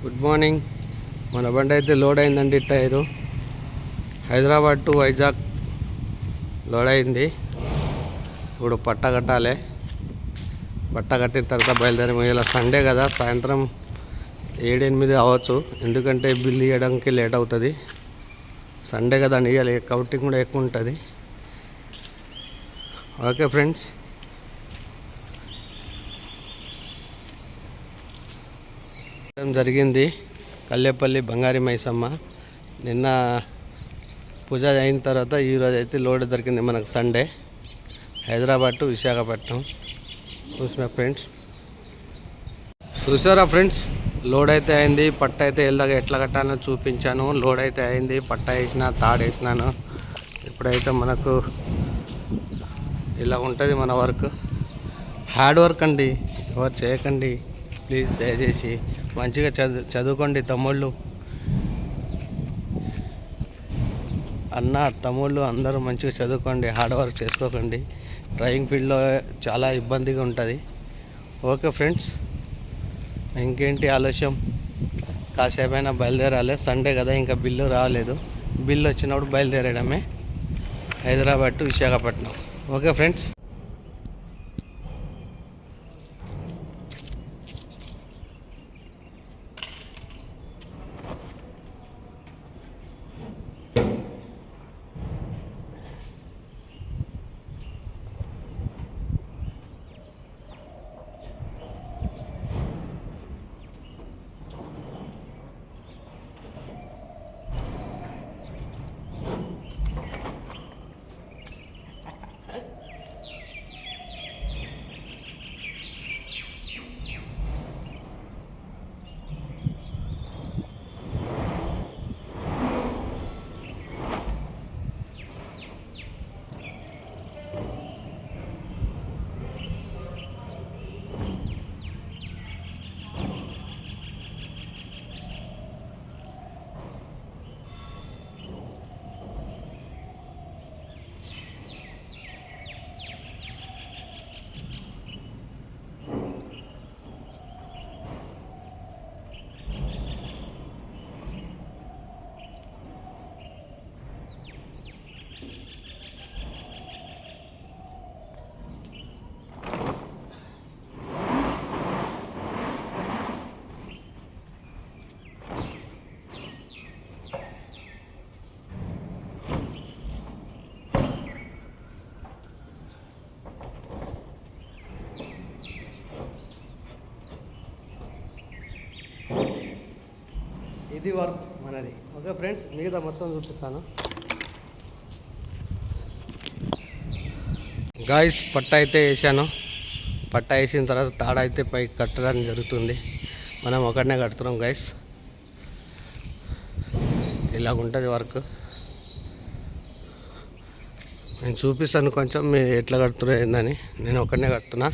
Good morning. మన బండి అయితే లోడ్ అయిందండి. Tyre Hyderabad to Vizag load అయింది. ఇప్పుడు పట్ట కట్టాలి. పట్ట కట్టిన తర్వాత బయలుదేరి ఇలా సండే కదా, సాయంత్రం 7-8 అవ్వచ్చు. ఎందుకంటే బిల్లు ఇవ్వడానికి లేట్ అవుతుంది. సండే కదా అని ఇవ్వాలి, కౌంటింగ్ కూడా ఎక్కువ ఉంటుంది. ఓకే ఫ్రెండ్స్, జరిగింది కల్లేపల్లి బంగారి మైసమ్మ. నిన్న పూజ అయిన తర్వాత ఈరోజు అయితే లోడ్ దొరికింది మనకు సండే, హైదరాబాద్ టు విశాఖపట్నం. చూసారా ఫ్రెండ్స్, లోడ్ అయితే అయింది. పట్ట అయితే ఎట్లా కట్టాలో చూపించాను. లోడ్ అయితే అయింది, పట్ట వేసిన, తాడు వేసినాను. ఇప్పుడైతే మనకు ఇలా ఉంటుంది మన వర్క్. హార్డ్ వర్క్ అండి, ఎవరు చేయకండి ప్లీజ్. దయచేసి మంచిగా చదువుకోండి తమ్ముళ్ళు, అన్న తమ్ముళ్ళు అందరూ మంచిగా చదువుకోండి, హార్డ్ వర్క్ చేసుకోకండి. డ్రైవింగ్ ఫీల్డ్లో చాలా ఇబ్బందిగా ఉంటుంది. ఓకే ఫ్రెండ్స్, ఇంకేంటి ఆలస్యం, కాసేపైనా బయలుదేరాలి. సండే కదా, ఇంకా బిల్లు రాలేదు. బిల్లు వచ్చినప్పుడు బయలుదేరడమే, Hyderabad to Visakhapatnam. Okay friends. ఇది వర్క్ మనది. ఓకే ఫ్రెండ్స్, మిగతా మొత్తం చూపిస్తాను. గాయస్, పట్ట అయితే వేసాను. పట్ట వేసిన తర్వాత తాడ అయితే పైకి కట్టడానికి జరుగుతుంది. మనం ఒకటినే కడుతున్నాం గాయస్. ఇలాగుంటుంది వర్క్. నేను చూపిస్తాను కొంచెం మీరు ఎట్లా కడుతున్నారు ఏందని. నేను ఒకటినే కడుతున్నా.